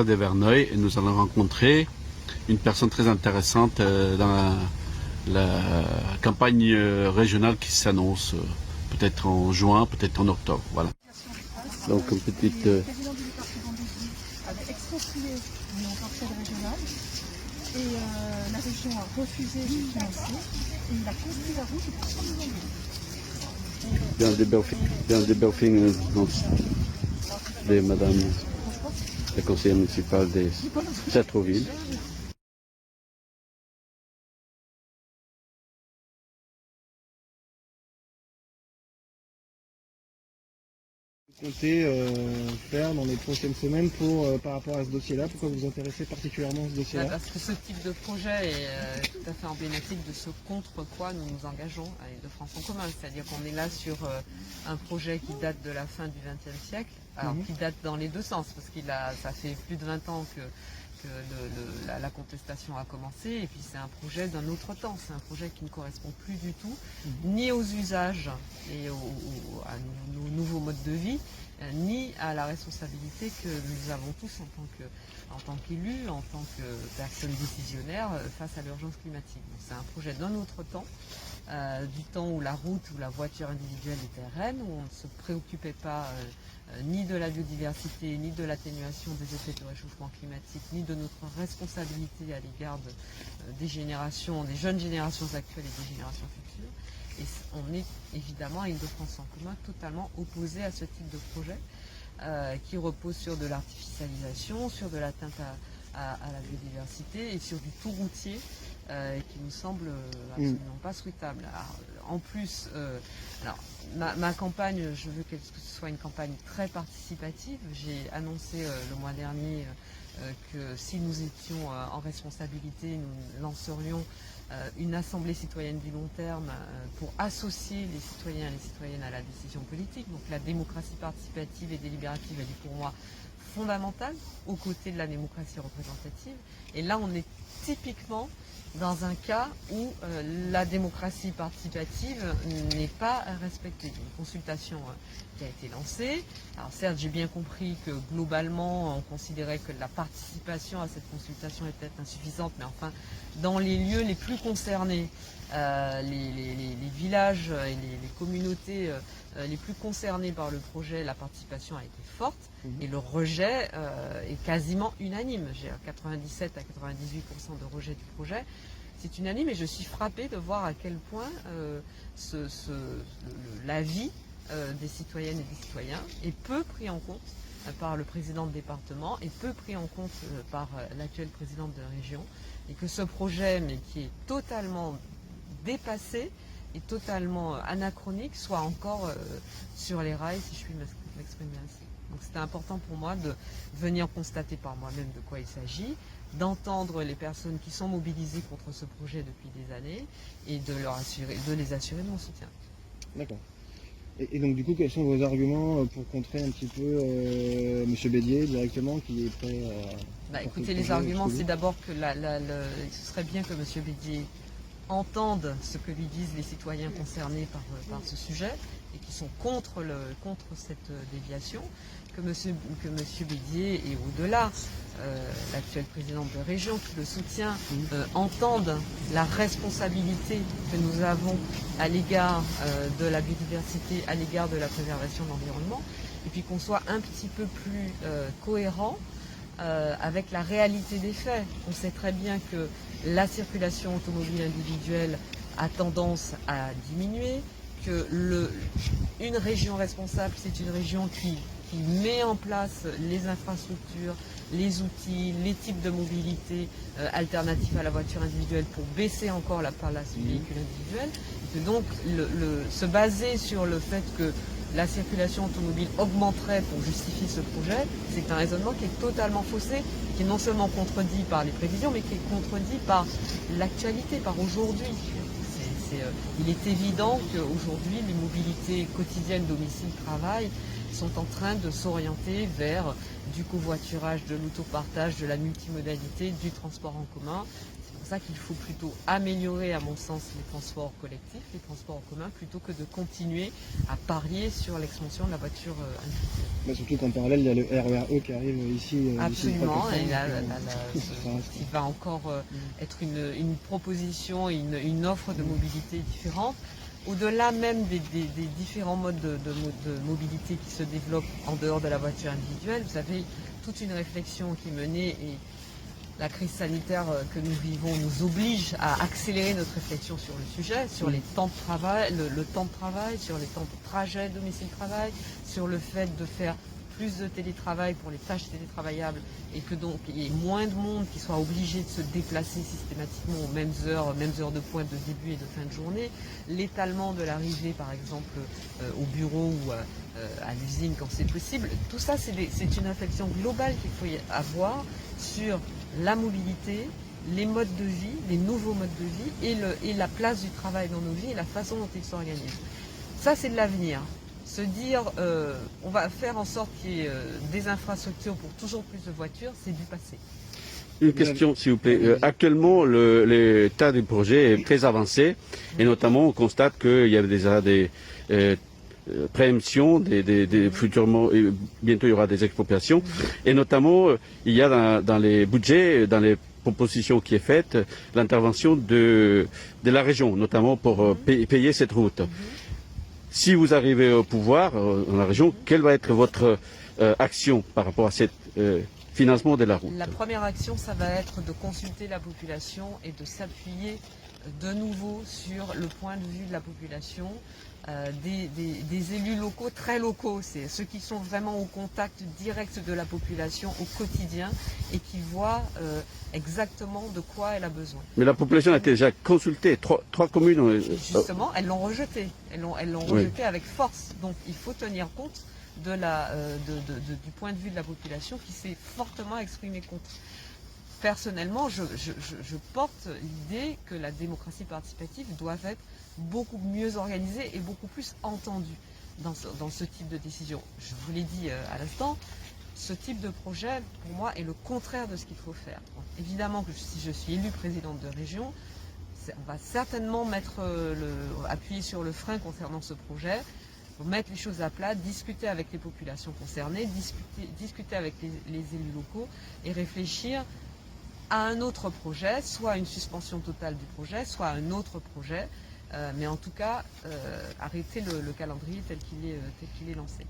de Verneuil et nous allons rencontrer une personne très intéressante dans la campagne régionale qui s'annonce peut-être en juin, peut-être en octobre. Voilà. Donc une petite... Le président du département d'Aiguille avait exproprié nos parcelles régionales et la région a refusé de financer et il a construit la route pour 100 millions d'euros. Bien des Belfing de Madame la conseillère municipale de Sartrouville. Comptez faire dans les prochaines semaines pour, par rapport à ce dossier-là? Pourquoi vous vous intéressez particulièrement à ce dossier-là? Parce que ce type de projet est tout à fait emblématique de ce contre quoi nous nous engageons avec de France en commun. C'est-à-dire qu'on est là sur un projet qui date de la fin du XXe siècle, alors qui date dans les deux sens, parce ça fait plus de 20 ans que la contestation a commencé, et puis c'est un projet d'un autre temps, c'est un projet qui ne correspond plus du tout, ni aux usages et à nos nouveaux modes de vie, ni à la responsabilité que nous avons tous en tant qu'élus, en tant que personnes décisionnaires face à l'urgence climatique. C'est un projet d'un autre temps, du temps où la route ou la voiture individuelle était reine, où on ne se préoccupait pas ni de la biodiversité, ni de l'atténuation des effets de réchauffement climatique, ni de notre responsabilité à l'égard des générations, des jeunes générations actuelles et des générations futures. Et on est évidemment, à Île-de-France en commun, totalement opposé à ce type de projet qui repose sur de l'artificialisation, sur de l'atteinte à la biodiversité et sur du tout routier qui nous semble absolument pas souhaitable. Alors, en plus, ma campagne, je veux que ce soit une campagne très participative. J'ai annoncé le mois dernier que si nous étions en responsabilité, nous lancerions une assemblée citoyenne du long terme pour associer les citoyens et les citoyennes à la décision politique. Donc la démocratie participative et délibérative, elle est pour moi fondamentale aux côtés de la démocratie représentative. Et là, on est typiquement dans un cas où la démocratie participative n'est pas respectée. Une consultation qui a été lancée. Alors certes, j'ai bien compris que globalement, on considérait que la participation à cette consultation était insuffisante, mais enfin, dans les lieux les plus concernés, les villages et les communautés les plus concernées par le projet, la participation a été forte et le rejet est quasiment unanime. J'ai 97 à 98% de rejet du projet. C'est unanime et je suis frappée de voir à quel point l'avis des citoyennes et des citoyens est peu pris en compte par le président de département et peu pris en compte par l'actuelle présidente de région, et que ce projet, mais qui est totalement dépassé et totalement anachronique, soit encore sur les rails, si je puis m'exprimer ainsi. Donc c'était important pour moi de venir constater par moi-même de quoi il s'agit, d'entendre les personnes qui sont mobilisées contre ce projet depuis des années et de les assurer de mon soutien. D'accord. Et donc du coup, quels sont vos arguments pour contrer un petit peu M. Bédier directement, qui est prêt à... Écoutez, les arguments, c'est d'abord que ce serait bien que M. Bédier entende ce que lui disent les citoyens concernés par ce sujet et qui sont contre cette déviation, que M. Bédier et au-delà, l'actuelle présidente de région qui le soutient, entendent la responsabilité que nous avons à l'égard de la biodiversité, à l'égard de la préservation de l'environnement, et puis qu'on soit un petit peu plus cohérent avec la réalité des faits. On sait très bien que la circulation automobile individuelle a tendance à diminuer, que une région responsable, c'est une région qui met en place les infrastructures, les outils, les types de mobilité alternatifs à la voiture individuelle pour baisser encore la place du véhicule individuel. Et donc se baser sur le fait que la circulation automobile augmenterait pour justifier ce projet, c'est un raisonnement qui est totalement faussé, qui est non seulement contredit par les prévisions, mais qui est contredit par l'actualité, par aujourd'hui. Il est évident qu'aujourd'hui, les mobilités quotidiennes domicile-travail sont en train de s'orienter vers du covoiturage, de l'autopartage, de la multimodalité, du transport en commun. C'est pour ça qu'il faut plutôt améliorer, à mon sens, les transports collectifs, les transports en commun, plutôt que de continuer à parier sur l'expansion de la voiture individuelle. Bah, surtout qu'en parallèle, il y a le RER E qui arrive ici. Absolument, d'ici et là, ça reste- qui va encore être une proposition, une offre de mobilité différente. Au-delà même des différents modes de mobilité qui se développent en dehors de la voiture individuelle, vous avez toute une réflexion qui est menée, et la crise sanitaire que nous vivons nous oblige à accélérer notre réflexion sur le sujet, sur les temps de travail, le temps de travail, sur les temps de trajet domicile-travail, sur le fait de faire plus de télétravail pour les tâches télétravaillables, et que donc il y ait moins de monde qui soit obligé de se déplacer systématiquement aux mêmes heures de pointe de début et de fin de journée, l'étalement de l'arrivée par exemple au bureau ou à l'usine quand c'est possible. Tout ça, c'est une réflexion globale qu'il faut y avoir sur la mobilité, les modes de vie, les nouveaux modes de vie, et la place du travail dans nos vies et la façon dont ils s'organisent. Ça, c'est de l'avenir. Se dire on va faire en sorte qu'il y ait des infrastructures pour toujours plus de voitures, c'est du passé. Une question, s'il vous plaît. Actuellement, l'état du projet est très avancé, et notamment, on constate qu'il y a déjà des préemptions, futurement, bientôt il y aura des expropriations, et notamment, il y a dans les budgets, dans les propositions qui est faite, l'intervention de la région, notamment pour payer cette route. Si vous arrivez au pouvoir dans la région, quelle va être votre action par rapport à ce financement de la route? La première action, ça va être de consulter la population et de s'appuyer de nouveau sur le point de vue de la population, des élus locaux, très locaux, c'est ceux qui sont vraiment au contact direct de la population au quotidien et qui voient exactement de quoi elle a besoin. Mais la population a été déjà consultée, trois communes. Justement, elles l'ont rejeté. Elles l'ont rejeté avec force. Donc il faut tenir compte du point de vue de la population qui s'est fortement exprimée contre. Personnellement, je porte l'idée que la démocratie participative doit être beaucoup mieux organisée et beaucoup plus entendue dans ce type de décision. Je vous l'ai dit à l'instant, ce type de projet, pour moi, est le contraire de ce qu'il faut faire. Donc, évidemment que si je suis élue présidente de région, on va certainement appuyer sur le frein concernant ce projet, pour mettre les choses à plat, discuter avec les populations concernées, discuter avec les élus locaux et réfléchir à un autre projet, soit une suspension totale du projet, soit un autre projet, mais en tout cas arrêter le calendrier tel qu'il est lancé.